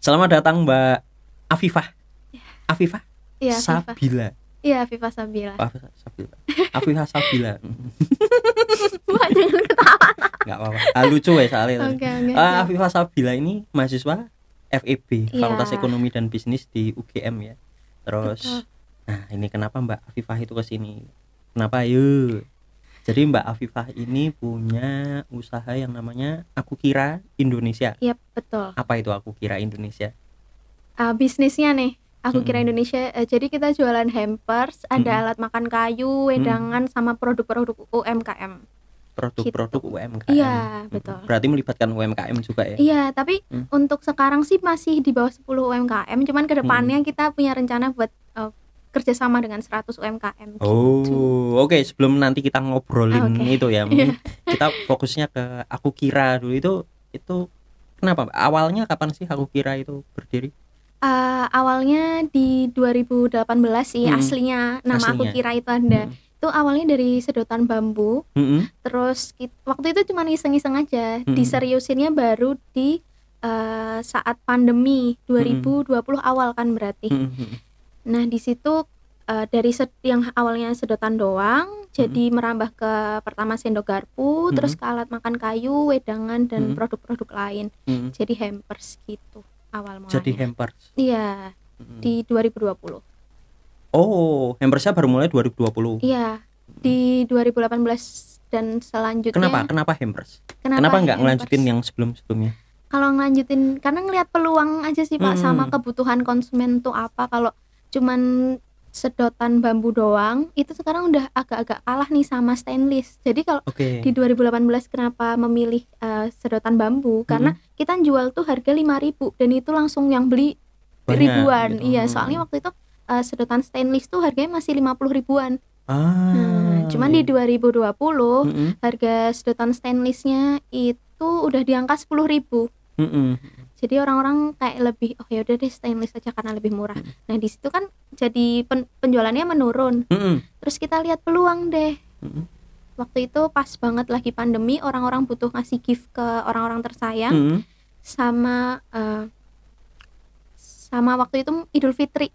Selamat datang Mbak Afifah. Afifah? Iya, Afifah. Sabila. Iya, Afifah Sabila. Afifah Sabila. Afifah Sabila. Wah, jangan ketawa. Enggak apa-apa. Lucu ya soalnya. Oke. Afifah Sabila ini mahasiswa FEB, Iya. Fakultas Ekonomi dan Bisnis di UGM ya. Terus Betul. nah, ini kenapa Mbak Afifah itu kesini? Kenapa yuk? Jadi Mbak Afifah ini punya usaha yang namanya Aku Kira Indonesia. Iya, betul. Apa itu Aku Kira Indonesia? Bisnisnya nih, Aku Kira Mm-mm. Indonesia. Jadi kita jualan hampers, ada alat makan kayu, wedangan, sama produk-produk UMKM. Produk-produk Gitu. UMKM. Iya, betul. Berarti melibatkan UMKM juga ya? Iya, tapi untuk sekarang sih masih di bawah 10 UMKM. Cuman kedepannya kita punya rencana buat kerjasama dengan 100 UMKM. Oh, oke. Sebelum nanti kita ngobrolin Oke. itu ya, mungkin kita fokusnya ke Aku Kira dulu. Itu kenapa Mbak? Awalnya kapan sih Aku Kira itu berdiri? Awalnya di 2018 sih aslinya nama Aku Aslinya. Kira itu ada. Itu awalnya dari sedotan bambu. Terus waktu itu cuma iseng-iseng aja. Diseriusinnya baru di saat pandemi 2020 awal kan berarti. Nah di situ dari yang awalnya sedotan doang jadi merambah ke pertama sendok garpu, terus ke alat makan kayu, wedangan dan produk-produk lain. Jadi hampers gitu awal mulanya. Jadi hampers. Iya, di 2020. Oh, hampersnya baru mulai 2020. Iya, di 2018 dan selanjutnya. Kenapa hampers? Kenapa nggak ngelanjutin yang sebelum-sebelumnya? Kalau ngelanjutin karena ngelihat peluang aja sih Pak, sama kebutuhan konsumen tuh apa. Kalau cuman sedotan bambu doang itu sekarang udah agak-agak kalah nih sama stainless. Jadi kalau di 2018 kenapa memilih sedotan bambu, karena kita jual tuh harga 5.000 dan itu langsung yang beli banyak, ribuan gitu. Iya, soalnya waktu itu sedotan stainless tuh harganya masih 50 ribuan. Cuman di 2020 harga sedotan stainlessnya itu udah di angka 10.000. Jadi orang-orang kayak lebih ya udah deh stainless aja karena lebih murah. Nah di situ kan jadi penjualannya menurun. Terus kita lihat peluang deh. Waktu itu pas banget lagi pandemi, orang-orang butuh ngasih gift ke orang-orang tersayang. Sama waktu itu Idul Fitri.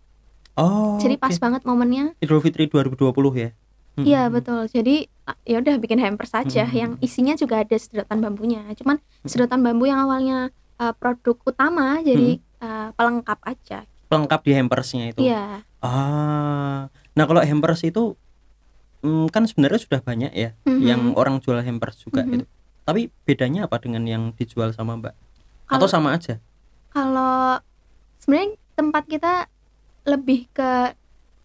Jadi pas banget momennya. Idul Fitri 2020 ya. Iya betul. Jadi ya udah bikin hampers saja yang isinya juga ada sedotan bambunya. Cuman sedotan bambu yang awalnya produk utama jadi pelengkap aja. Pelengkap di hampersnya itu. Iya. Nah kalau hampers itu kan sebenarnya sudah banyak ya yang orang jual hampers juga gitu. Tapi bedanya apa dengan yang dijual sama Mbak? Atau sama aja? Kalau sebenarnya tempat kita lebih ke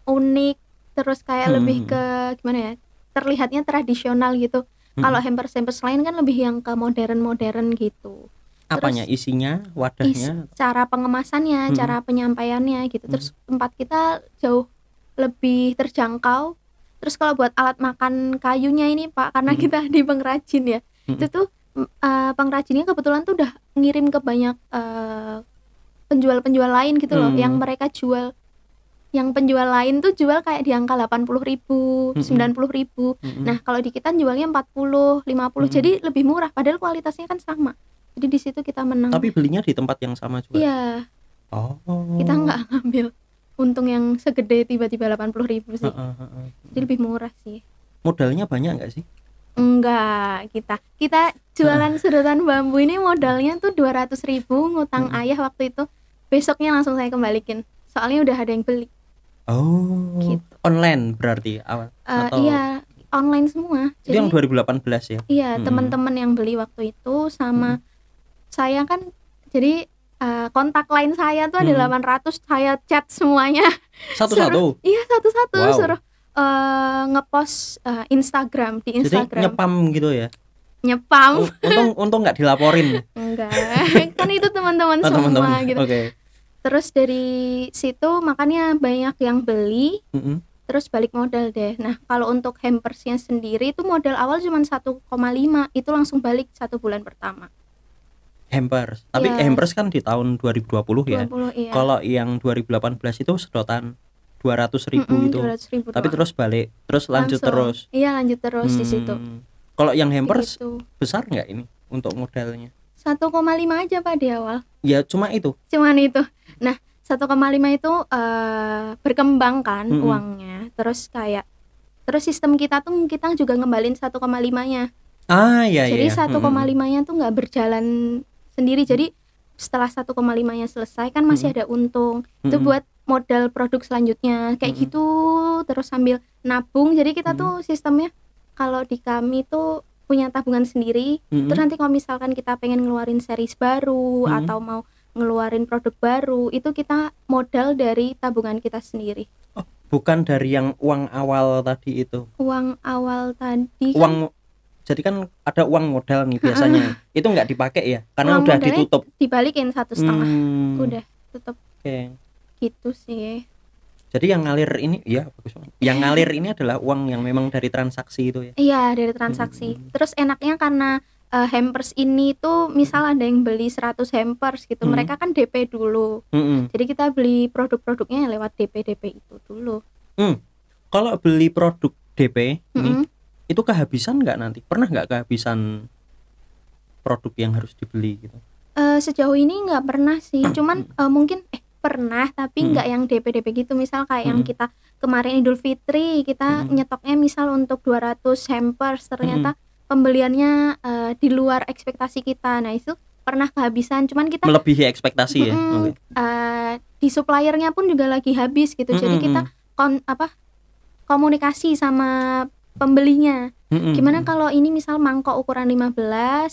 unik, terus kayak lebih ke gimana ya, terlihatnya tradisional gitu. Kalau hampers lain kan lebih yang ke modern gitu. Apanya? Terus, isinya, wadahnya, cara pengemasannya, cara penyampaiannya gitu. Terus tempat kita jauh lebih terjangkau. Terus kalau buat alat makan kayunya ini Pak, karena kita di pengrajin ya, itu tuh pengrajinnya kebetulan tuh udah ngirim ke banyak penjual-penjual lain gitu loh, yang mereka jual. Yang penjual lain tuh jual kayak di angka 80.000, 90.000. Nah kalau di kita jualnya 40, 50, jadi lebih murah. Padahal kualitasnya kan sama. Jadi di situ kita menang. Tapi belinya di tempat yang sama juga? Iya. Kita nggak ngambil untung yang segede tiba-tiba 80.000 sih. Jadi lebih murah sih. Modalnya banyak nggak sih? Enggak, kita jualan sedotan bambu ini modalnya tuh 200.000, ngutang ayah waktu itu. Besoknya langsung saya kembalikin. Soalnya udah ada yang beli. Gitu. Online berarti awal? Iya, online semua. Itu yang 2018 ya? Iya, teman-teman yang beli waktu itu sama saya kan. Jadi kontak line saya tuh ada 800, saya chat semuanya. Satu-satu? Iya, satu-satu. Suruh ngepost Instagram, di Instagram. Jadi nyepam gitu ya? Nyepam. Untung nggak dilaporin. Enggak, kan itu teman-teman semua gitu. Terus dari situ makanya banyak yang beli. Terus balik modal deh. Nah kalau untuk hampersnya sendiri itu modal awal cuma 1,5, itu langsung balik 1 bulan pertama. Hampers. Tapi hampers kan di tahun 2020 ya. 20, iya. Kalau yang 2018 itu sedotan 200.000 itu. 200.000 tapi terus balik, terus lanjut terus. Iya, lanjut terus di situ. Kalau yang hampers besar nggak ini untuk modalnya? 1,5 aja Pak di awal. Ya cuman itu. Nah 1,5 itu berkembang kan uangnya, terus sistem kita tuh kita juga ngembalin 1,5-nya. Iya. Jadi 1,5-nya tuh nggak berjalan sendiri. Jadi setelah 1,5-nya selesai kan masih ada untung. Itu buat modal produk selanjutnya. Kayak gitu terus sambil nabung. Jadi kita tuh sistemnya kalau di kami tuh punya tabungan sendiri. Terus nanti kalau misalkan kita pengen ngeluarin series baru atau mau ngeluarin produk baru, itu kita modal dari tabungan kita sendiri. Oh, bukan dari yang uang awal tadi itu. Uang awal tadi uang jadi kan ada uang modal nih biasanya. Itu nggak dipakai ya karena uang udah ditutup. Dibalikin 1,5. Udah tutup. Oke. Gitu sih. Jadi yang ngalir ini ya bagus banget. Yang ngalir ini adalah uang yang memang dari transaksi itu ya. Iya, dari transaksi. Terus enaknya karena hampers ini tuh misal ada yang beli 100 hampers gitu, mereka kan DP dulu. Jadi kita beli produk-produknya lewat DP itu dulu. Kalau beli produk DP ini itu kehabisan nggak nanti? Pernah nggak kehabisan produk yang harus dibeli gitu? Sejauh ini nggak pernah sih. Cuman mungkin pernah tapi nggak yang DP gitu. Misal kayak yang kita kemarin Idul Fitri kita nyetoknya misal untuk 200 hampers, ternyata pembeliannya di luar ekspektasi kita. Nah itu pernah kehabisan. Cuman kita melebihi ekspektasi ya. Di suppliernya pun juga lagi habis gitu. Jadi kita komunikasi sama pembelinya. Gimana kalau ini misal mangkok ukuran 15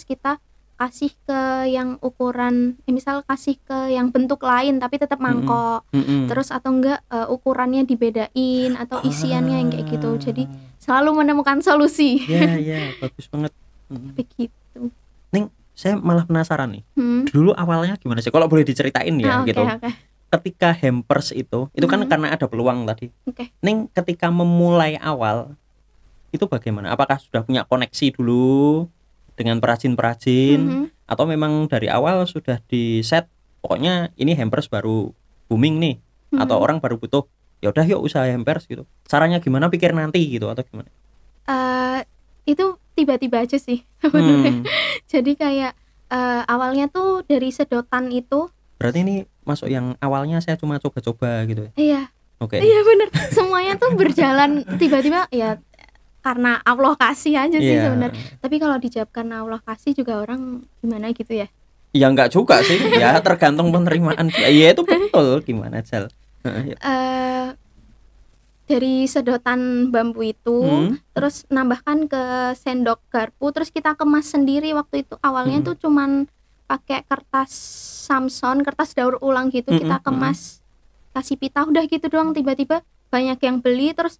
kita kasih ke yang ukuran misal kasih ke yang bentuk lain tapi tetap mangkok. Terus atau enggak ukurannya dibedain atau isiannya yang kayak gitu. Jadi selalu menemukan solusi. Iya, bagus banget. Begitu. Ning, saya malah penasaran nih. Dulu awalnya gimana sih? Kalau boleh diceritain ya gitu. Ketika hampers itu kan karena ada peluang tadi. Ning, ketika memulai awal itu bagaimana? Apakah sudah punya koneksi dulu dengan perajin-perajin atau memang dari awal sudah di set pokoknya ini hampers baru booming nih atau orang baru butuh ya udah yuk usaha hampers gitu. Caranya gimana pikir nanti gitu atau gimana? Itu tiba-tiba aja sih sebenarnya. Jadi kayak awalnya tuh dari sedotan itu. Berarti ini masuk yang awalnya saya cuma coba-coba gitu ya? Iya. Oke. Iya bener. Semuanya tuh berjalan tiba-tiba ya karena Allah kasih aja sih sebenarnya. Tapi kalau dijawabkan Allah kasih juga orang gimana gitu ya? Ya enggak juga sih. Ya tergantung penerimaan. Iya itu betul gimana Jal. Dari sedotan bambu itu terus nambahkan ke sendok garpu terus kita kemas sendiri. Waktu itu awalnya tuh cuman pakai kertas Samson, kertas daur ulang gitu. Kita kemas kasih pita udah gitu doang. Tiba-tiba banyak yang beli terus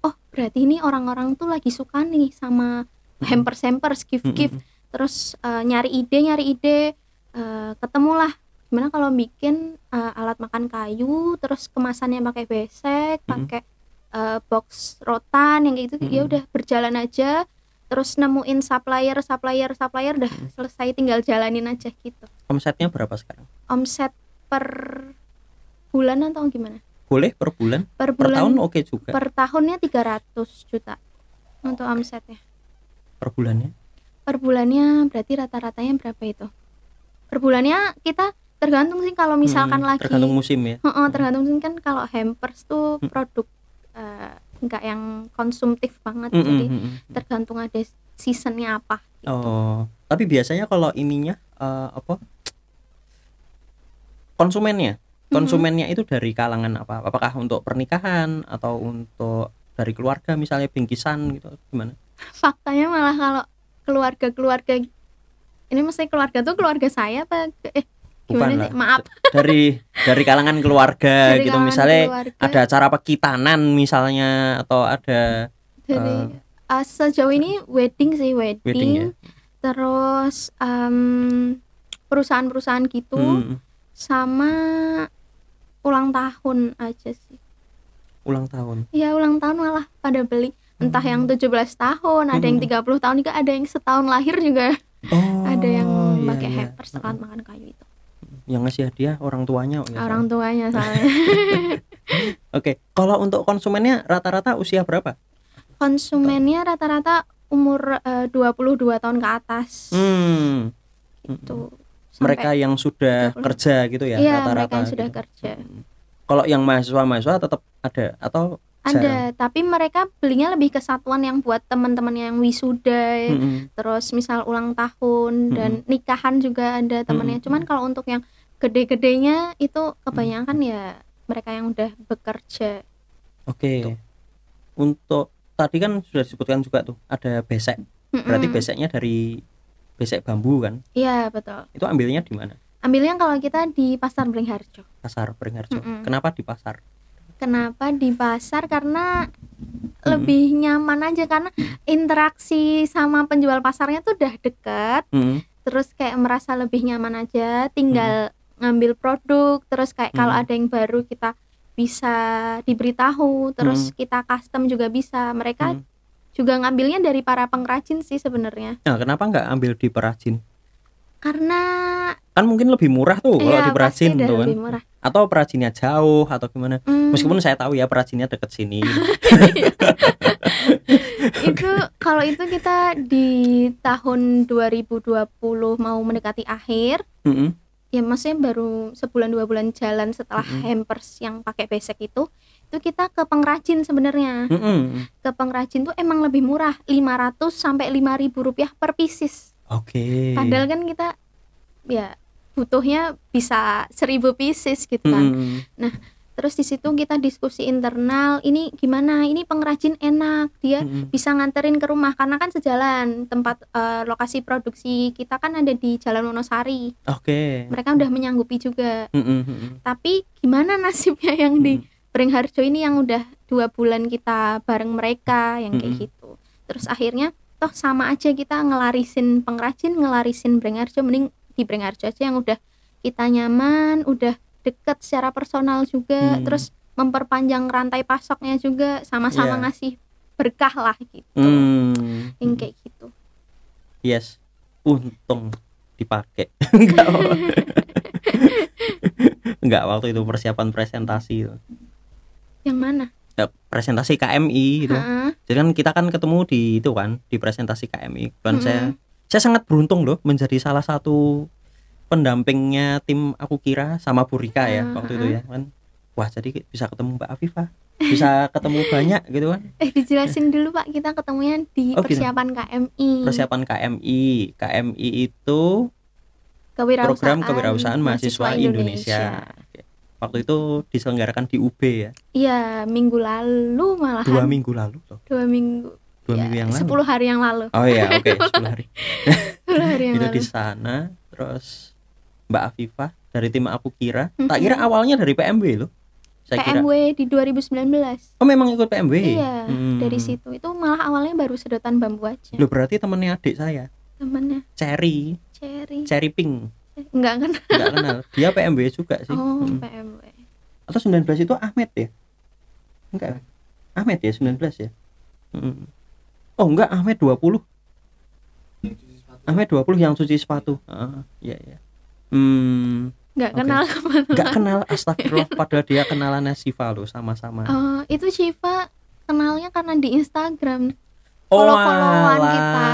oh berarti ini orang-orang tuh lagi suka nih sama hampers gift terus nyari ide ketemulah gimana kalau bikin alat makan kayu terus kemasannya pakai besek pakai box rotan yang kayak gitu. Ya udah berjalan aja terus nemuin supplier udah selesai tinggal jalanin aja gitu. Omsetnya berapa sekarang? Omset per bulan atau gimana? Boleh per bulan? Per tahun oke juga. Per tahunnya 300 juta untuk omsetnya. Per bulannya? Per bulannya berarti rata-ratanya berapa itu? Per bulannya kita tergantung sih kalau misalkan lagi tergantung musim ya. Tergantung musim kan kalau hampers tuh produk enggak yang konsumtif banget jadi tergantung ada seasonnya apa gitu. Oh, tapi biasanya kalau ininya konsumennya itu dari kalangan apa? Apakah untuk pernikahan atau untuk dari keluarga misalnya bingkisan gitu gimana? Faktanya malah kalau keluarga ini maksudnya keluarga tuh keluarga saya apa gimana sih? Maaf. Dari kalangan keluarga dari gitu kalangan misalnya keluarga. Ada acara pekitanan misalnya atau ada dari sejauh ini wedding ya? Terus perusahaan-perusahaan gitu sama ulang tahun aja sih. Ulang tahun? Iya ulang tahun malah pada beli entah yang 17 tahun ada yang 30 tahun juga ada yang setahun lahir juga ada yang pakai hampers alat makan kayu itu. Yang ngasih hadiah orang tuanya orang tuanya soalnya. Oke, kalau untuk konsumennya rata-rata usia berapa? Konsumennya rata-rata umur 22 tahun ke atas gitu. mereka yang sudah 30. Kerja gitu ya, iya, rata-rata mereka yang sudah gitu. Kerja. Kalau yang mahasiswa tetap ada atau ada, tapi mereka belinya lebih ke satuan yang buat teman-teman yang wisuda, terus misal ulang tahun dan nikahan juga ada temannya. Cuman kalau untuk yang gede-gedenya itu kebanyakan ya mereka yang udah bekerja. Oke. Untuk tadi kan sudah disebutkan juga tuh ada besek. Berarti beseknya dari besek bambu kan? Iya, betul. Itu ambilnya di mana? Ambilnya kalau kita di Pasar Beringharjo. Pasar Beringharjo. Kenapa di pasar? Kenapa di pasar? Karena lebih nyaman aja, karena interaksi sama penjual pasarnya tuh udah deket. Terus kayak merasa lebih nyaman aja, tinggal ngambil produk. Terus kayak kalau ada yang baru kita bisa diberitahu. Terus kita custom juga bisa. Mereka juga ngambilnya dari para pengrajin sih sebenarnya. Nah, kenapa nggak ambil di perajin? Karena kan mungkin lebih murah tuh kalau di perajin tuh kan. Atau perajinnya jauh atau gimana? Meskipun saya tahu ya perajinnya deket sini. Itu kalau itu kita di tahun 2020 mau mendekati akhir. Ya maksudnya baru sebulan 2 bulan jalan setelah hampers yang pakai besek itu kita ke pengrajin sebenarnya. Ke pengrajin tuh emang lebih murah, 500 sampai 5.000 rupiah per pieces. Oke. Padahal kan kita ya butuhnya bisa 1.000 pieces gitu kan. Nah, terus di situ kita diskusi internal, ini gimana? Ini pengrajin enak, dia bisa nganterin ke rumah karena kan sejalan tempat lokasi produksi kita kan ada di Jalan Wonosari. Oke. Mereka udah menyanggupi juga. Tapi gimana nasibnya yang di Beringharjo ini yang udah 2 bulan kita bareng mereka yang kayak gitu. Terus akhirnya toh sama aja kita ngelarisin pengrajin, ngelarisin Beringharjo, mending di Beringharjo aja yang udah kita nyaman, udah deket secara personal juga, terus memperpanjang rantai pasoknya juga, sama-sama ngasih berkah lah gitu. Yang kayak gitu. Yes, untung dipakai. Enggak waktu itu persiapan presentasi. Yang mana? Ya, presentasi KMI gitu. Jadi kan kita kan ketemu di itu kan, di presentasi KMI. Dan saya sangat beruntung loh menjadi salah satu pendampingnya tim Aku Kira sama Bu Rika ya waktu itu ya kan. Wah, jadi bisa ketemu Mbak Afifah, bisa ketemu banyak gitu kan. Dijelasin dulu Pak, kita ketemunya di persiapan gitu. KMI. Persiapan KMI. KMI itu program kewirausahaan mahasiswa Indonesia. Waktu itu diselenggarakan di UB ya. Iya, minggu lalu malahan. 2 minggu lalu loh. 2 minggu. 2 minggu yang lalu. 10 hari yang lalu. Oh iya, oke, 10 hari. 10 hari yang itu lalu. Di sana, terus Mbak Afifah dari tim Aku Kira. Tak kira awalnya dari PMW loh. Saya PMW kira. Di 2019. Oh, memang ikut PMW? Iya, dari situ. Itu malah awalnya baru sedotan bambu aja. Loh, berarti temennya adik saya. Temennya? Cherry Pink. Enggak kenal. Dia PMW juga sih. Oh, PMW. Atau 19 itu Ahmed ya? Enggak. Ahmed ya 19 ya? Oh, enggak, Ahmed 20. Ahmed 20 yang cuci sepatu. Iya. Enggak kenal kemana. Enggak kenal, astagfirullah, padahal dia kenalannya Siva loh, sama-sama. Oh, itu Siva kenalnya karena di Instagram. Follow-followan kita.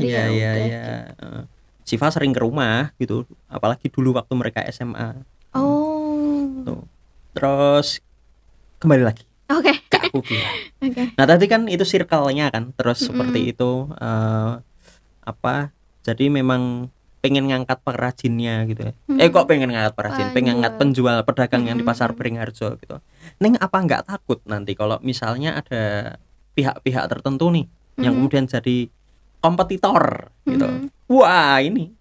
Jadi iya. Siva sering ke rumah gitu, apalagi dulu waktu mereka SMA. Tuh. Terus kembali lagi. Oke. Aku kira. Nah, tadi kan itu circle-nya kan, terus seperti itu jadi memang pengen ngangkat perajinnya gitu ya. Kok pengen ngangkat perajin? Pengen ngangkat penjual pedagang yang di Pasar Beringharjo gitu. Neng apa nggak takut nanti kalau misalnya ada pihak-pihak tertentu nih yang kemudian jadi kompetitor gitu. Wah, ini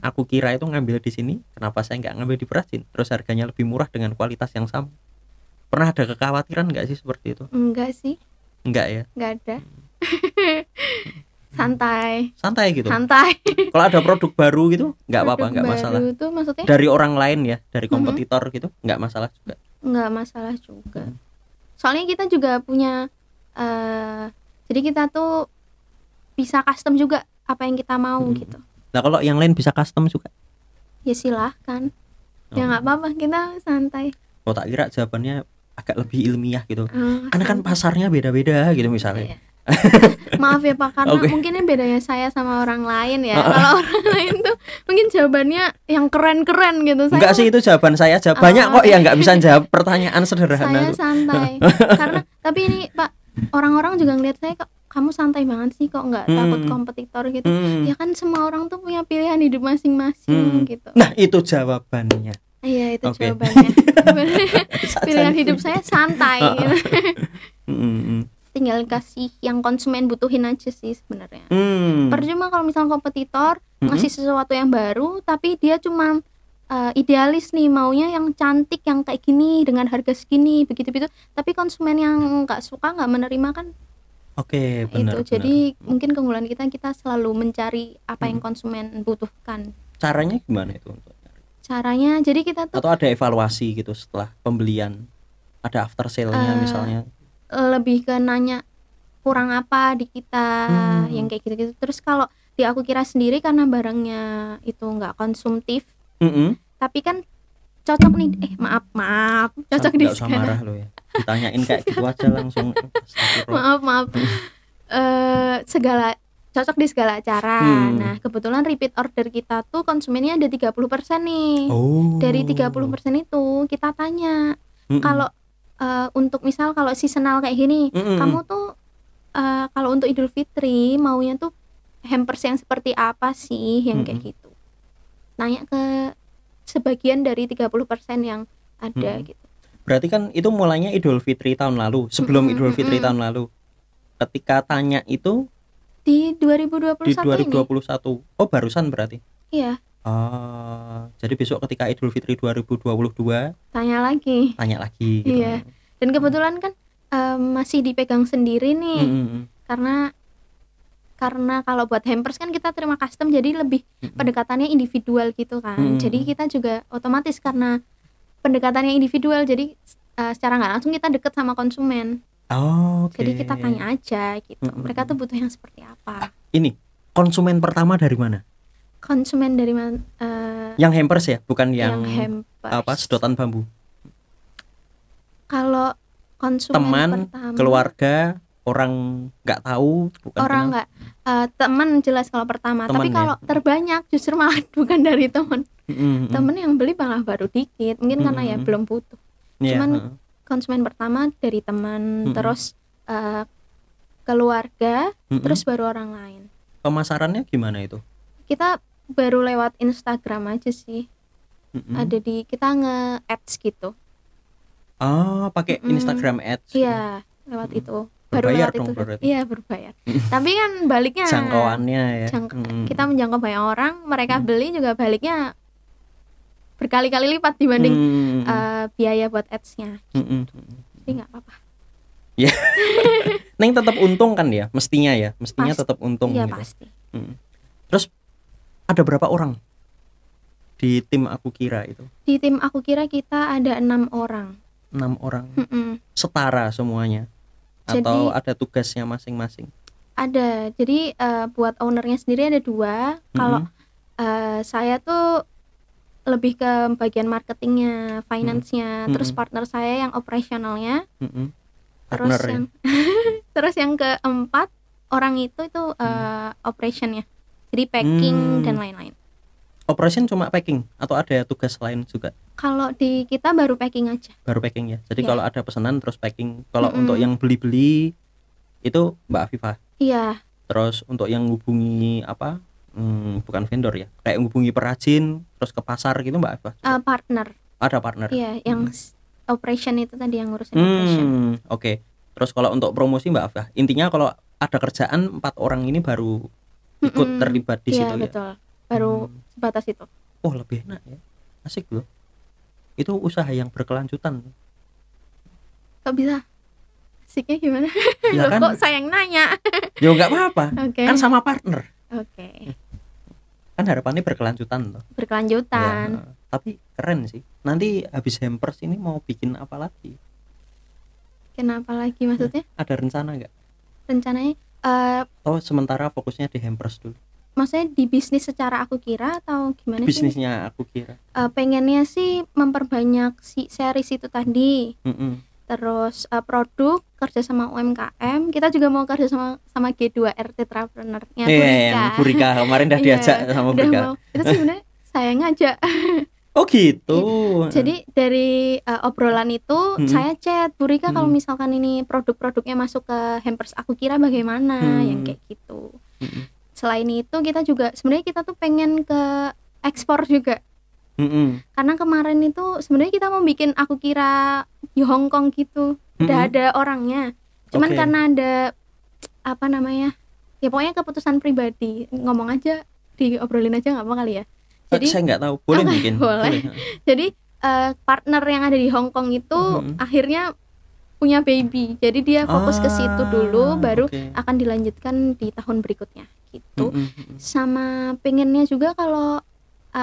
Aku Kira itu ngambil di sini, kenapa saya nggak ngambil di perajin? Terus harganya lebih murah dengan kualitas yang sama. Pernah ada kekhawatiran nggak sih seperti itu? Enggak sih. Enggak ya? Enggak ada. Santai gitu. Kalau ada produk baru gitu nggak apa-apa, nggak masalah. Itu maksudnya dari orang lain ya, dari kompetitor gitu nggak masalah juga. Nggak masalah juga. Soalnya kita juga punya jadi kita tuh bisa custom juga apa yang kita mau gitu. Nah, kalau yang lain bisa custom juga? Ya silahkan. Ya nggak apa-apa, kita santai. Oh, tak kira jawabannya agak lebih ilmiah gitu. Karena kan pasarnya beda-beda gitu misalnya. Maaf ya Pak, karena mungkin ini bedanya saya sama orang lain ya. Kalau orang lain tuh mungkin jawabannya yang keren-keren gitu. Enggak sih, itu jawaban saya aja. Banyak kok yang nggak bisa jawab pertanyaan sederhana. Saya santai. Karena tapi ini Pak, orang-orang juga ngeliat saya kok kamu santai banget sih, kok nggak takut kompetitor gitu. Ya kan semua orang tuh punya pilihan hidup masing-masing gitu. Nah itu jawabannya. Iya itu jawabannya. Pilihan hidup saya santai gitu. Tinggal kasih yang konsumen butuhin aja sih sebenarnya. Percuma kalau misalnya kompetitor ngasih sesuatu yang baru tapi dia cuma idealis nih, maunya yang cantik, yang kayak gini dengan harga segini begitu-begitu, tapi konsumen yang nggak suka, nggak menerima kan. Benar. Jadi mungkin keunggulan kita selalu mencari apa yang konsumen butuhkan. Caranya gimana itu? Caranya jadi kita tuh atau ada evaluasi gitu setelah pembelian, ada after sale-nya misalnya? Lebih ke nanya kurang apa di kita, yang kayak gitu-gitu. Terus kalau di Aku Kira sendiri karena barangnya itu nggak konsumtif, tapi kan cocok nih. Maaf cocok di nggak usah marah lo ya, ditanyain kayak gitu aja langsung. maaf segala cocok di segala acara. Nah kebetulan repeat order kita tuh konsumennya ada 30% nih. Dari 30% itu kita tanya, kalau untuk misal kalau seasonal kayak gini, kamu tuh kalau untuk Idul Fitri maunya tuh hampers yang seperti apa sih, yang kayak gitu. Nanya ke sebagian dari 30% yang ada gitu. Berarti kan itu mulainya Idul Fitri tahun lalu, sebelum Idul Fitri tahun lalu. Ketika tanya itu di 2021 di 2021 ini. Oh barusan berarti? Iya. Jadi besok ketika Idul Fitri 2022 tanya lagi gitu. Iya. Dan kebetulan kan masih dipegang sendiri nih. Karena kalau buat hampers kan kita terima custom, jadi lebih pendekatannya individual gitu kan. Jadi kita juga otomatis karena pendekatannya individual, jadi secara nggak langsung kita deket sama konsumen. Jadi kita tanya aja gitu, mereka tuh butuh yang seperti apa. Ini konsumen pertama dari mana? Konsumen dari mana? Yang hampers ya, bukan yang hampers. Sedotan bambu. Kalau konsumen teman, pertama, keluarga, orang nggak tahu, bukan orang nggak, teman jelas kalau pertama. Tapi kalau terbanyak justru malah bukan dari teman. Teman yang beli malah baru dikit, mungkin karena ya belum butuh. Cuman konsumen pertama dari teman, terus keluarga, terus baru orang lain. Pemasarannya gimana itu? Kita baru lewat Instagram aja sih. Ada di kita nge-ads gitu. Pakai Instagram ads. Iya, lewat itu. Berbayar baru dong lewat itu. Iya, berbayar. Tapi kan baliknya jangkauannya ya. Kita menjangkau banyak orang, mereka beli juga baliknya berkali-kali lipat dibanding biaya buat ads-nya. Jadi nggak apa-apa. Ya. Neng tetap untung kan ya, mestinya tetap untung. Iya gitu. pasti. Terus ada berapa orang di tim Aku Kira itu? Di tim Aku Kira kita ada 6 orang. 6 orang. Setara semuanya. Atau ada tugasnya masing-masing? Ada. Jadi buat ownernya sendiri ada 2. Kalau saya tuh lebih ke bagian marketingnya, finance-nya, terus partner saya yang operasionalnya. Terus yang terus yang keempat orang itu operationnya, jadi packing dan lain-lain. Operation cuma packing atau ada tugas lain juga? Kalau di kita baru packing aja. Baru packing ya. Jadi kalau ada pesanan terus packing. Kalau untuk yang beli-beli itu Mbak Afifah. Iya. Terus untuk yang hubungi bukan vendor ya, kayak hubungi perajin terus ke pasar gitu Mbak Afifah. Partner. Ada partner. Iya, yang operation itu tadi yang ngurusin operation. Oke. Terus kalau untuk promosi Mbak Afifah, intinya kalau ada kerjaan 4 orang ini baru ikut terlibat di situ ya. Betul. Baru sebatas itu. Oh, lebih enak ya. Asik loh. Itu usaha yang berkelanjutan. Kok bisa? Asiknya gimana? Ya kan, kok saya yang nanya? Ya nggak apa-apa. Kan sama partner. Kan harapannya berkelanjutan loh. Berkelanjutan. Ya, tapi keren sih. Nanti habis hampers ini mau bikin apa lagi? Kenapa lagi maksudnya? Ada rencana nggak? Rencananya sementara fokusnya di hampers dulu. Maksudnya di bisnis secara Aku Kira atau gimana sih? Bisnisnya Aku Kira. Pengennya sih memperbanyak si series itu tadi. Terus produk kerja sama UMKM, kita juga mau kerja sama G2R Tetrapreneur-nya Bu Rika kemarin udah diajak sama Bu Rika. Itu sebenarnya saya ngajak. Oh gitu. Jadi dari obrolan itu saya chat Bu Rika kalau misalkan ini produk-produknya masuk ke Hampers Aku Kira bagaimana, yang kayak gitu. Selain itu kita juga sebenarnya kita tuh pengen ke ekspor juga. Karena kemarin itu sebenarnya kita mau bikin Aku Kira di Hong Kong gitu, udah ada orangnya. Cuman karena ada apa namanya, ya pokoknya keputusan pribadi, ngomong aja, diobrolin aja nggak apa kali ya. Jadi saya nggak tahu, boleh mungkin. Boleh. Jadi partner yang ada di Hong Kong itu akhirnya punya baby, jadi dia fokus ke situ dulu, baru akan dilanjutkan di tahun berikutnya gitu. Sama pengennya juga kalau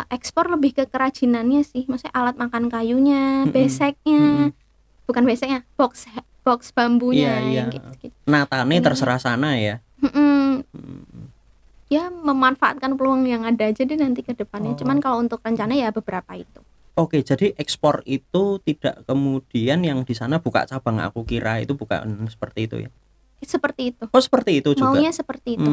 ekspor lebih ke kerajinannya sih, maksudnya alat makan kayunya, beseknya, bukan beseknya, box bambunya, yang gitu. Natane terserah sana ya. Ya memanfaatkan peluang yang ada aja deh nanti ke depannya. Cuman kalau untuk rencana ya beberapa itu. Oke, jadi ekspor itu tidak kemudian yang di sana buka cabang Aku Kira itu bukan seperti itu ya? Seperti itu. Oh seperti itu juga. Maunya seperti itu.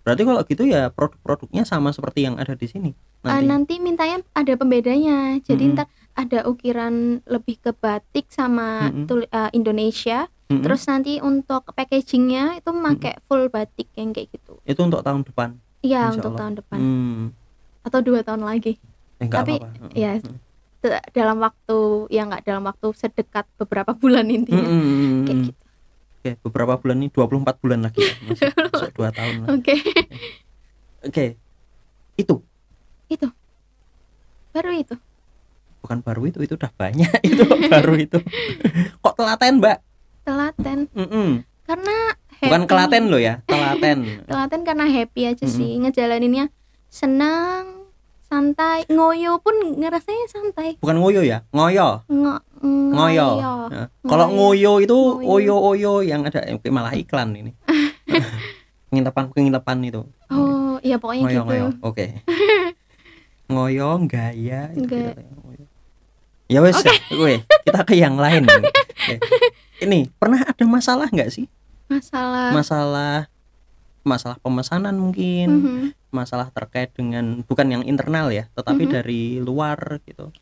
Berarti kalau gitu ya produk-produknya sama seperti yang ada di sini. Nanti mintanya ada pembedanya. Jadi ntar ada ukiran lebih ke batik sama Indonesia. Terus nanti untuk packagingnya itu pakai full batik yang kayak gitu. Itu untuk tahun depan? Iya, untuk tahun depan. Atau 2 tahun lagi. Tapi apa-apa. Ya dalam waktu ya nggak dalam waktu sedekat beberapa bulan intinya. Kayak gitu. Oke, beberapa bulan ini 24 bulan lagi ya, masuk 2 tahun lah. Oke. Itu baru itu. Bukan baru itu udah banyak. Itu baru itu. Kok telaten, Mbak? Telaten. Karena happy. Bukan kelaten loh ya, telaten. Telaten karena happy aja sih, ngejalaninnya senang, santai, ngoyo pun ngerasanya santai. Bukan ngoyo ya, ngoyo. Ngoyo. Nah, kalau ngoyo itu oyo yang ada malah iklan ini. Penginapan itu. Oh, iya pokoknya ngoyo, gitu. Ngoyo. Oke. Ngoyo, gaya itu. Ya wes, kita ke yang lain. Ini pernah ada masalah nggak sih? Masalah pemesanan mungkin, masalah terkait dengan bukan yang internal ya, tetapi dari luar gitu.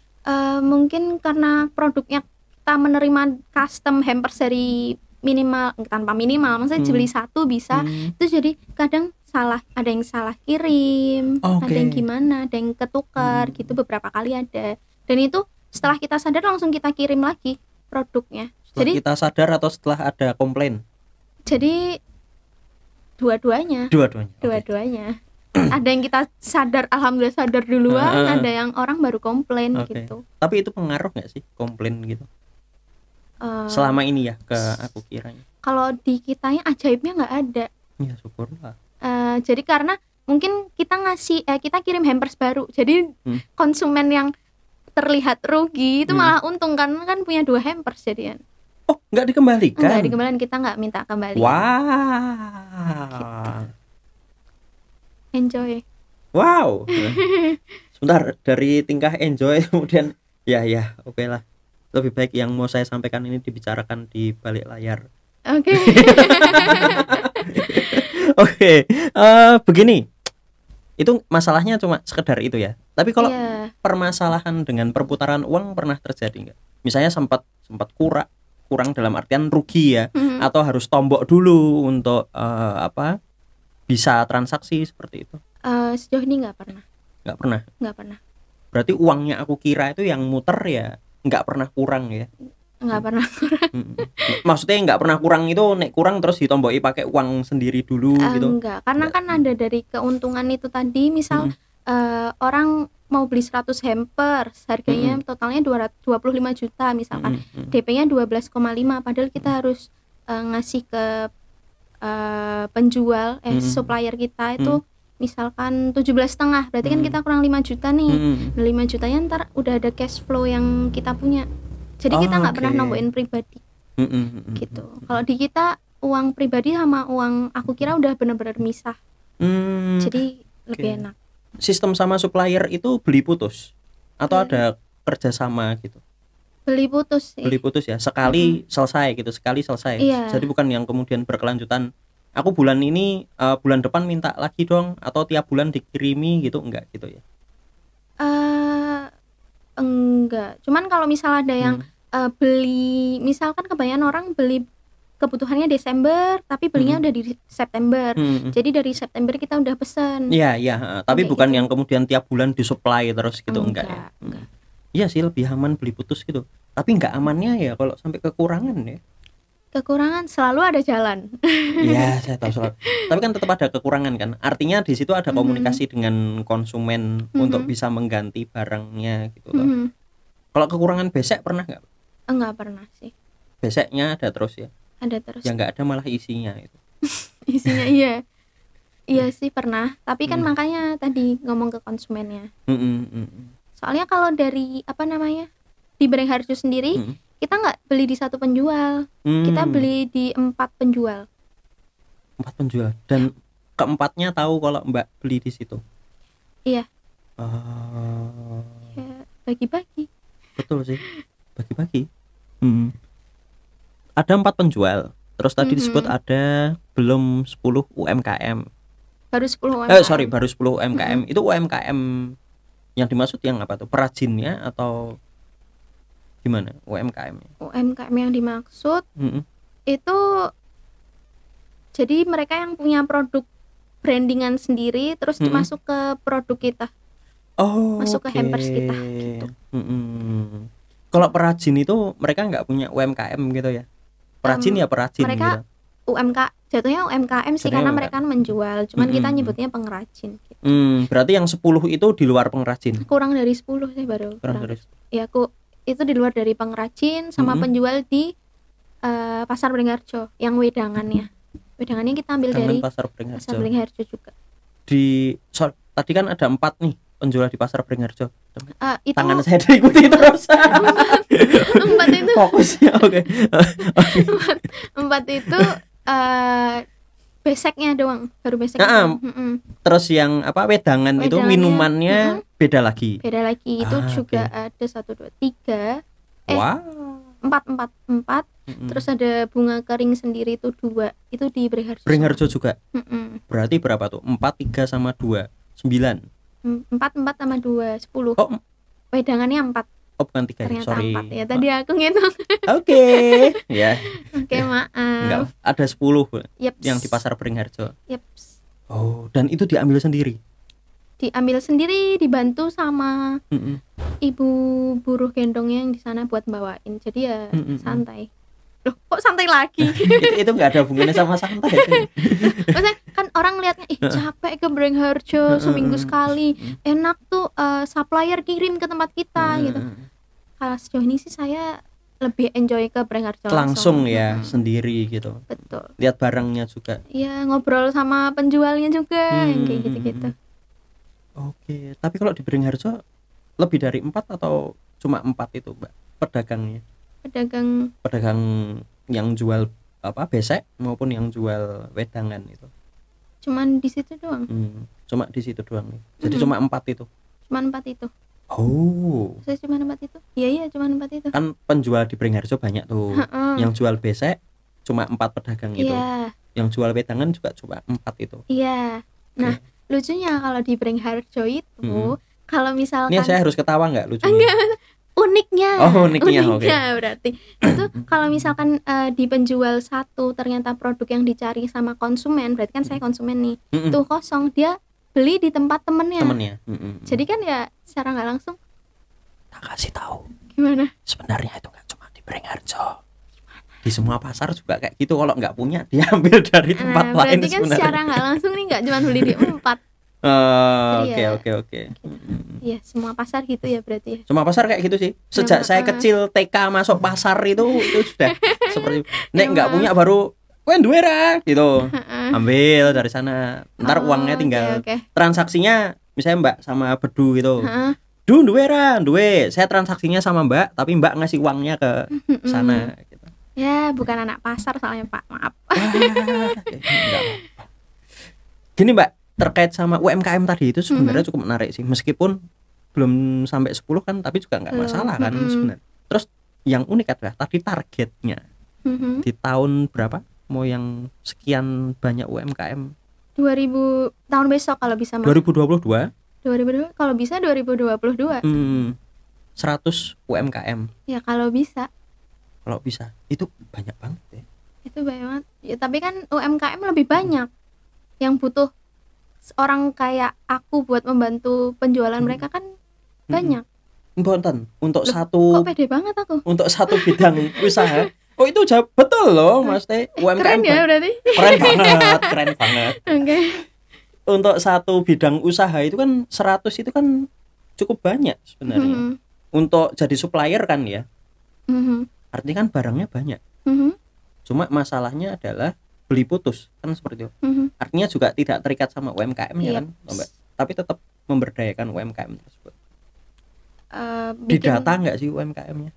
Mungkin karena produknya kita menerima custom hampers dari minimal tanpa minimal, maksudnya beli satu bisa, itu jadi kadang salah, ada yang salah kirim, ada yang gimana, ada yang ketukar gitu, beberapa kali ada. Dan itu setelah kita sadar langsung kita kirim lagi produknya. Setelah jadi kita sadar atau setelah ada komplain? Jadi dua-duanya. Ada yang kita sadar, alhamdulillah sadar duluan, ada yang orang baru komplain gitu. Tapi itu pengaruh nggak sih komplain gitu? Selama ini ya ke Aku Kiranya. Kalau di kitanya ajaibnya nggak ada. Ya syukurlah. Jadi karena mungkin kita kita kirim hampers baru, jadi konsumen yang terlihat rugi itu malah untung karena kan punya 2 hampers jadian. Oh, nggak dikembalikan? Nggak dikembalikan, kita nggak minta kembali. Wah. Gitu. Enjoy. Wow. Sebentar, dari tingkah enjoy kemudian ya oke lah. Lebih baik yang mau saya sampaikan ini dibicarakan di balik layar. Oke. Oke. Begini. Itu masalahnya cuma sekedar itu ya. Tapi kalau permasalahan dengan perputaran uang pernah terjadi nggak? Misalnya sempat kurang dalam artian rugi ya, atau harus tombok dulu untuk bisa transaksi seperti itu? Sejauh ini nggak pernah. Nggak pernah. Berarti uangnya Aku Kira itu yang muter ya nggak pernah kurang ya? Nggak pernah kurang. Maksudnya nggak pernah kurang itu nek kurang terus ditomboki pakai uang sendiri dulu gitu? Enggak, karena kan ada dari keuntungan itu tadi, misal orang mau beli 100 hampers harganya totalnya 225 juta misalkan, DP-nya 12,5, padahal kita harus ngasih ke penjual supplier kita itu misalkan 17,5, berarti kan kita kurang 5 juta nih. 5 jutanya ntar udah ada cash flow yang kita punya. Jadi kita nggak pernah nombokin pribadi, gitu. Kalau di kita uang pribadi sama uang Aku Kira udah benar-benar misah, jadi lebih enak. Sistem sama supplier itu beli putus atau ada kerjasama gitu? Beli putus sih. Beli putus ya, sekali selesai gitu, sekali selesai. Iya. Jadi bukan yang kemudian berkelanjutan. Aku bulan ini, bulan depan minta lagi dong, atau tiap bulan dikirimi gitu, enggak gitu ya? Enggak. Cuman kalau misal ada yang beli, misalkan kebanyakan orang beli kebutuhannya Desember, tapi belinya udah di September. Jadi dari September kita udah pesen. Iya, iya. Tapi bukan gitu. Yang kemudian tiap bulan disuplai terus gitu, enggak ya? Enggak. Iya sih, lebih aman beli putus gitu. Tapi nggak amannya ya kalau sampai kekurangan ya. Kekurangan selalu ada jalan. Iya, saya tahu selalu. Tapi kan tetap ada kekurangan kan. Artinya di situ ada komunikasi dengan konsumen untuk bisa mengganti barangnya gitu loh. Kalau kekurangan besek pernah nggak? Enggak pernah sih. Beseknya ada terus ya? Ada terus. Yang nggak ada malah isinya itu. Isinya iya. Iya sih pernah. Tapi kan makanya tadi ngomong ke konsumennya. Soalnya kalau dari di Breng Harjo sendiri kita nggak beli di satu penjual, kita beli di 4 penjual. 4 penjual dan keempatnya tahu kalau Mbak beli di situ. Iya. Ya, bagi-bagi. Betul sih, bagi-bagi. Ada 4 penjual. Terus tadi disebut ada belum 10 UMKM. Baru 10 UMKM. Baru 10 UMKM. Itu UMKM yang dimaksud yang apa tuh? Perajinnya atau gimana UMKM-nya? UMKM yang dimaksud itu jadi mereka yang punya produk brandingan sendiri terus masuk ke produk kita. Masuk ke hampers kita gitu. Kalau perajin itu mereka nggak punya UMKM gitu ya? Perajin ya perajin mereka gitu. Jatuhnya UMKM sih karena mereka kan menjual, cuman kita nyebutnya pengrajin gitu. Berarti yang 10 itu di luar pengrajin? Kurang dari 10 sih baru. Kurang dari 10. Ya itu di luar dari pengrajin sama penjual di Pasar Breng Harjo yang wedangannya. Wedangannya kita ambil dari Pasar Breng Harjo juga. Tadi kan ada 4 nih penjual di Pasar Breng Harjo. Itu tangan saya diikuti terus. 4 itu fokus ya, oke. 4 itu beseknya doang, baru beseknya. Terus yang wedangan itu minumannya beda lagi. Beda lagi. Itu juga ada 1 2 3 4. Terus ada bunga kering sendiri itu 2. Itu di Breng Harjo. Breng Harjo juga. Berarti berapa tuh? 4 3 sama 2 9. 4 sama 2 10. Wedangannya 4. Bukan 3 ya, sorry. 4 ya. Tadi aku ngitung. Oke. Ya. Oke, maaf. Enggak, ada 10 yang di Pasar Breng Harjo. Dan itu diambil sendiri. Diambil sendiri, dibantu sama ibu buruh gendongnya yang di sana buat bawain. Jadi ya santai. Loh, kok santai lagi? itu enggak ada hubungannya sama santai. Maksudnya kan orang lihatnya capek ke Breng Harjo seminggu sekali. Enak tuh supplier kirim ke tempat kita gitu. Kalau sejauh ini sih saya lebih enjoy ke Breng Harjo langsung ya, sendiri gitu. Betul. Lihat barangnya juga. Iya, ngobrol sama penjualnya juga yang kayak gitu-gitu. Oke, tapi kalau di Breng Harjo lebih dari 4 atau cuma 4 itu, Mbak, pedagangnya? Pedagang yang jual besek maupun yang jual wedangan itu. Cuman di situ doang. Cuma di situ doang nih. Jadi cuma 4 itu. Cuma 4 itu. Saya cuma 4 itu. Iya, cuma 4 itu. Kan penjual di Breng Harjo banyak tuh. Yang jual besek cuma 4 pedagang itu. Yang jual wedangan juga cuma 4 itu. Iya. Nah, lucunya kalau di Breng Harjo itu kalau misalkan ini saya harus ketawa nggak lucunya? Enggak, uniknya okay. Berarti itu kalau misalkan di penjual satu ternyata produk yang dicari sama konsumen, berarti kan saya konsumen nih, tuh kosong, dia beli di tempat temennya. Jadi kan ya secara nggak langsung tak kasih tahu gimana sebenarnya itu nggak cuma di Breng Harjo, di semua pasar juga kayak gitu. Kalau nggak punya diambil dari tempat lain. Berarti kan secara nggak langsung nih nggak cuma beli di 4. Oke. Iya, semua pasar gitu ya berarti ya. Semua pasar kayak gitu sih. Sejak saya kecil TK masuk pasar itu sudah seperti nek nggak punya baru duwe ra gitu. Ambil dari sana. Ntar uangnya tinggal transaksinya misalnya Mbak sama Bedu gitu. Duwe ra, duwe. Saya transaksinya sama Mbak, tapi Mbak ngasih uangnya ke sana gitu. Ya, bukan anak pasar soalnya, Pak. Maaf. Gini, Mbak, terkait sama UMKM tadi itu sebenarnya cukup menarik sih, meskipun belum sampai 10 kan, tapi juga nggak masalah kan sebenarnya. Terus yang unik adalah tadi targetnya di tahun berapa mau yang sekian banyak UMKM 2000 tahun besok kalau bisa 2022 kalau bisa 2022 100 UMKM ya kalau bisa itu banyak banget ya. Itu banyak banget ya, tapi kan UMKM lebih banyak yang butuh orang kayak aku buat membantu penjualan mereka kan banyak. Bonten untuk satu kok pede banget aku untuk satu bidang usaha. Oh itu betul loh Mas Teh. UMKM keren ya berarti. Keren banget. Oke. Untuk satu bidang usaha itu kan 100 itu kan cukup banyak sebenarnya. Untuk jadi supplier kan ya. Artinya kan barangnya banyak. Cuma masalahnya adalah beli putus kan seperti itu. Artinya juga tidak terikat sama UMKM ya kan, Mbak. Tapi tetap memberdayakan UMKM tersebut. Di data nggak sih UMKM-nya?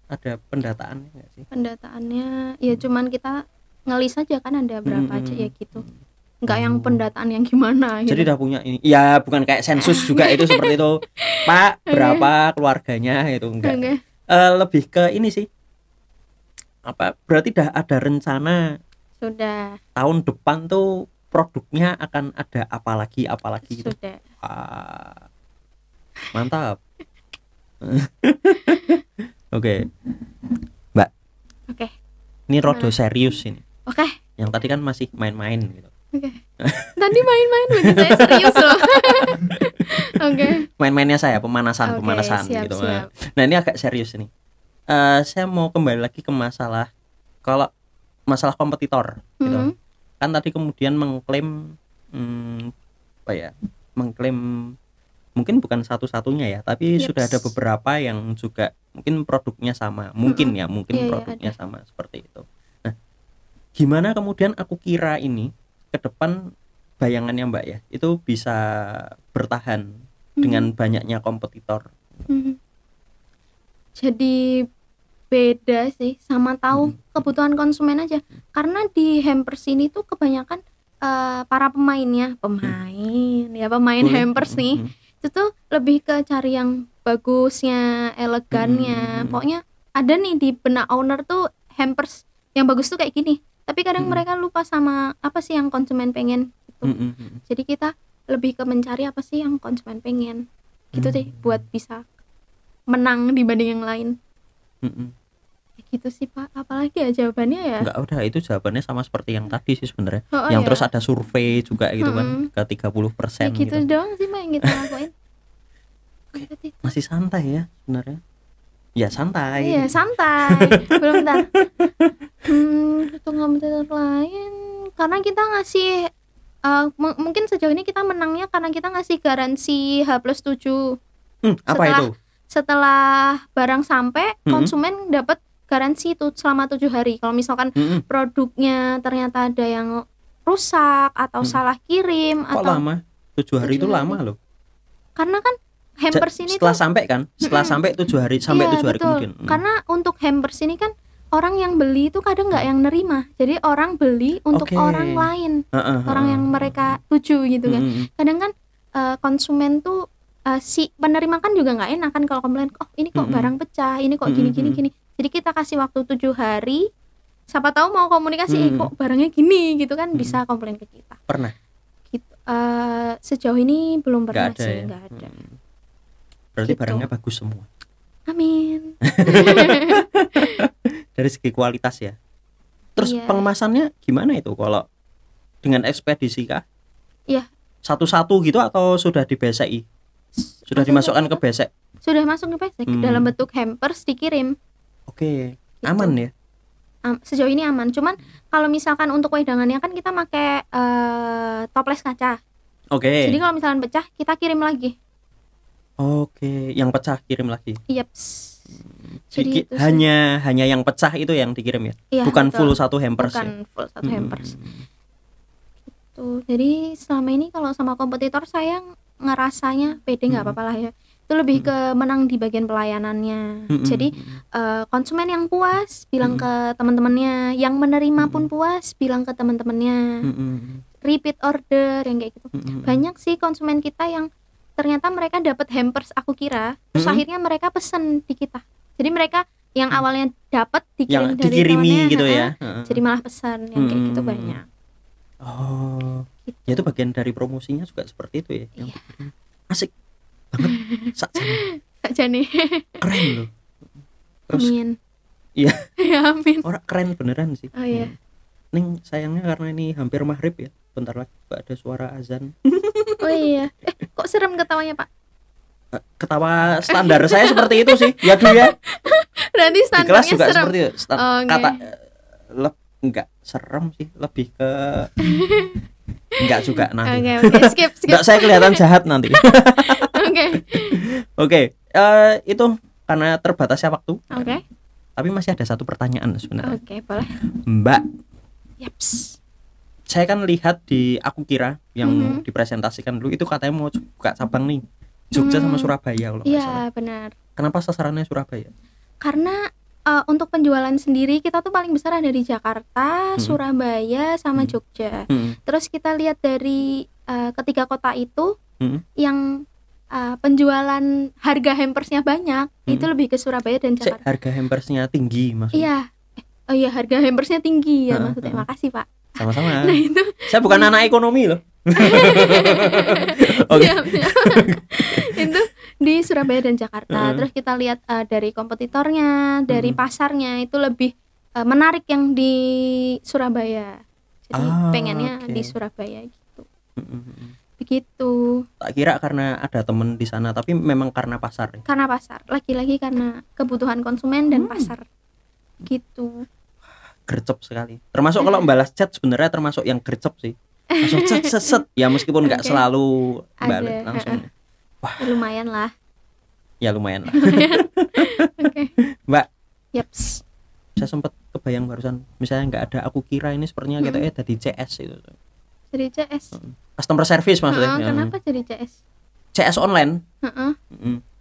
Ada pendataannya nggak sih? Pendataannya ya cuman kita ngelis aja kan ada berapa aja ya gitu. Nggak yang pendataan yang gimana gitu. Jadi udah punya ini. Ya bukan kayak sensus juga itu seperti itu. Pak, berapa keluarganya itu enggak. Lebih ke ini sih. Apa? Berarti udah ada rencana sudah tahun depan tuh produknya akan ada apa lagi gitu. Sudah. Mantap. Oke. Mbak. Oke. Ini rada serius ini. Oke. Yang tadi kan masih main-main gitu. Oke. Tadi main-main bagi saya serius loh. Oke. Main-mainnya saya pemanasan siap, gitu. Siap. Nah, ini agak serius ini. Saya mau kembali lagi ke masalah kompetitor gitu. Kan tadi kemudian mengklaim mengklaim mungkin bukan satu-satunya ya, tapi sudah ada beberapa yang juga mungkin produknya sama, produknya sama seperti itu. Nah, gimana kemudian aku kira ini ke depan bayangannya Mbak ya, itu bisa bertahan dengan banyaknya kompetitor. Jadi beda sih, sama tahu kebutuhan konsumen aja. Karena di hampers ini tuh kebanyakan para pemain hampers nih. Itu tuh lebih ke cari yang bagusnya, elegannya. Pokoknya ada nih di benak owner tuh hampers yang bagus tuh kayak gini. Tapi kadang mereka lupa sama apa sih yang konsumen pengen gitu. Jadi kita lebih ke mencari apa sih yang konsumen pengen. Gitu sih buat bisa menang dibanding yang lain. Gitu sih Pak. Apalagi ya jawabannya ya? Enggak, udah itu jawabannya sama seperti yang tadi sih sebenarnya. Yang terus ada survei juga gitu kan ke 30% ya gitu doang sih Pak yang kita lakuin. Masih santai ya sebenarnya. Ya santai. Iya santai. Belum bentar. Untuk kompetitor lain karena kita ngasih mungkin sejauh ini kita menangnya karena kita ngasih garansi H+7. Apa itu? Setelah barang sampai konsumen dapat garansi itu selama 7 hari. Kalau misalkan produknya ternyata ada yang rusak atau salah kirim. Kok atau lama? 7 hari itu lama loh. Karena kan hampers ini setelah sampai kan? Setelah sampai 7 hari sampai 7 hari betul. Kemudian. Karena untuk hampers ini kan orang yang beli itu kadang nggak yang nerima. Jadi orang beli untuk orang lain, orang yang mereka tuju gitu kan. Kadang kan konsumen tuh si penerima kan juga nggak enak kan kalau komplain, oh ini kok barang pecah, ini kok gini. Jadi kita kasih waktu 7 hari, siapa tahu mau komunikasi, kok barangnya gini gitu kan, bisa komplain ke kita. Pernah? Gitu. Sejauh ini belum pernah sih, nggak ada. Berarti gitu. Barangnya bagus semua. Amin. Dari segi kualitas ya. Terus pengemasannya gimana itu kalau dengan ekspedisi kah? Iya. Satu-satu gitu atau sudah di BSI? Sudah dimasukkan ke besek? Sudah masuk ke besek dalam bentuk hampers dikirim. Oke, gitu. Aman ya? Sejauh ini aman. Cuman kalau misalkan untuk wedangannya kan kita pakai toples kaca. Oke. Jadi kalau misalkan pecah kita kirim lagi. Oke, yang pecah kirim lagi. Yaps. Jadi hanya yang pecah itu yang dikirim ya? Iya, bukan betul. Full satu hampers. Bukan ya? Full satu hampers. Gitu. Jadi selama ini kalau sama kompetitor saya ngerasanya pede nggak apa-apa lah ya. Itu lebih ke menang di bagian pelayanannya. Jadi konsumen yang puas bilang ke teman-temannya, yang menerima pun puas bilang ke teman-temannya. Repeat order yang kayak gitu. Banyak sih konsumen kita yang ternyata mereka dapat hampers aku kira, terus akhirnya mereka pesen di kita. Jadi mereka Yang awalnya dapat dikirim dari dikirimi temannya, gitu ya. Jadi malah pesan yang kayak gitu banyak. Oh, gitu. Ya itu bagian dari promosinya juga seperti itu ya. Iya. Asik banget. Sakjane. Keren loh. Terus, amin. Iya. Ya amin. Orang keren beneran sih. Oh iya. Ning sayangnya karena ini hampir maghrib ya. Bentar lagi juga ada suara azan. Oh iya. Kok serem ketawanya, Pak? Ketawa standar saya seperti itu sih. Ya dulu ya. Berarti standarnya di kelas juga serem. seperti itu. Kata enggak serem sih, lebih ke enggak juga nanti. Oke, skip. Enggak, saya kelihatan jahat nanti. Oke. Itu karena terbatasnya waktu. Oke. Tapi masih ada satu pertanyaan sebenarnya. Oke, boleh. Mbak. Yaps. Saya kan lihat di Aku Kira yang dipresentasikan dulu itu katanya mau buka cabang nih. Jogja sama Surabaya kalau nggak salah. Iya, benar. Kenapa sasarannya Surabaya? Karena untuk penjualan sendiri kita tuh paling besar ada di Jakarta, Surabaya, sama Jogja. Terus kita lihat dari ketiga kota itu yang penjualan harga hampersnya banyak, itu lebih ke Surabaya dan Jakarta. Harga hampersnya tinggi maksudnya? Iya. Oh iya, harga hampersnya tinggi ya maksudnya. Makasih, Pak. Sama-sama. Nah, itu saya bukan anak ekonomi loh. Oke. Itu di Surabaya dan Jakarta. Terus kita lihat dari kompetitornya, dari pasarnya itu lebih menarik yang di Surabaya. Jadi pengennya di Surabaya gitu. Begitu. Tak kira karena ada temen di sana, tapi memang karena pasar. Karena pasar. Lagi-lagi karena kebutuhan konsumen dan pasar. Gitu. Gercep sekali. Termasuk kalau membalas chat sebenarnya termasuk yang gercep sih. Langsung set. Ya meskipun nggak selalu balik langsung. Wah, lumayan lah. Ya lumayan lah. Oke. Mbak. Yaps. Saya sempat kebayang barusan, misalnya nggak ada Aku Kira ini sepertinya kita dari CS itu. Jadi CS. Customer service maksudnya. Kenapa jadi CS? CS online.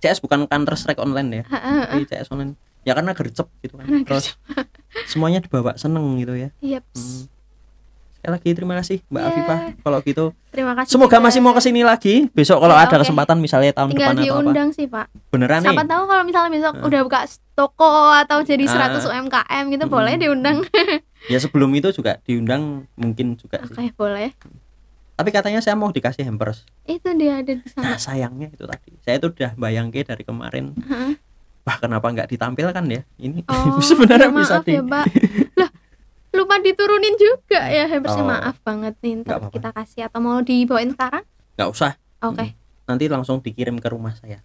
CS bukan Counter Strike online ya. Tapi CS online. Ya karena gercep gitu kan. Terus semuanya dibawa seneng gitu ya. Yaps. Sekali lagi terima kasih Mbak Afifah. Kalau gitu terima kasih. Semoga masih mau kesini lagi besok kalau ada kesempatan misalnya tahun tinggal depan atau apa. Tinggal diundang sih Pak. Beneran nih. Siapa tahu kalau misalnya besok udah buka toko atau jadi 100 UMKM gitu boleh diundang. Ya sebelum itu juga diundang mungkin juga. Oke, boleh. Tapi katanya saya mau dikasih hampers. Itu dia ada di sana. Nah, sayangnya itu tadi. Saya tuh udah bayangke dari kemarin. Wah, kenapa nggak ditampilkan ya? Ini sebenarnya ya bisa ya, Pak. Lah, lupa diturunin juga ya hampersnya. Maaf banget nih. Ntar kita kasih atau mau dibawain sekarang? Nggak usah. Oke. Nanti langsung dikirim ke rumah saya.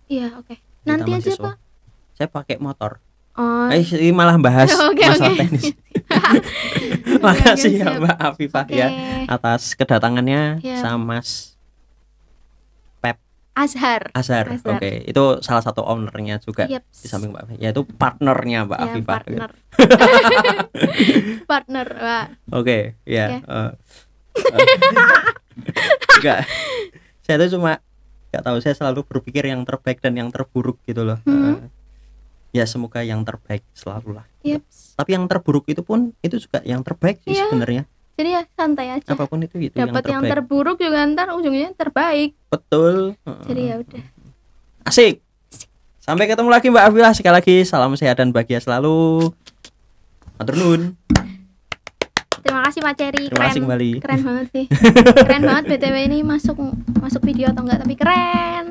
Iya, oke. Nanti aja, Pak. Saya pakai motor. Ini malah bahas masalah teknis. Makasih ya Mbak Afifah ya atas kedatangannya sama Mas Azhar. Oke. Itu salah satu ownernya juga di samping Mbak Afifah, yaitu partnernya Mbak Afifah. Partner, Pak. Oke, ya. Enggak. Saya tuh cuma nggak tahu, saya selalu berpikir yang terbaik dan yang terburuk gitu loh. Ya semoga yang terbaik selalu lah. Tapi yang terburuk itu pun itu juga yang terbaik sih sebenarnya. Jadi ya santai aja. Apapun itu dapat yang terburuk juga ntar ujungnya terbaik. Betul. Jadi ya udah. Asik. Sampai ketemu lagi Mbak Afifah. Sekali lagi salam sehat dan bahagia selalu. Matur nuwun. Terima kasih Pak Cherry. Terima kasih kembali. Keren banget sih. Keren banget BTW ini masuk video atau enggak tapi keren.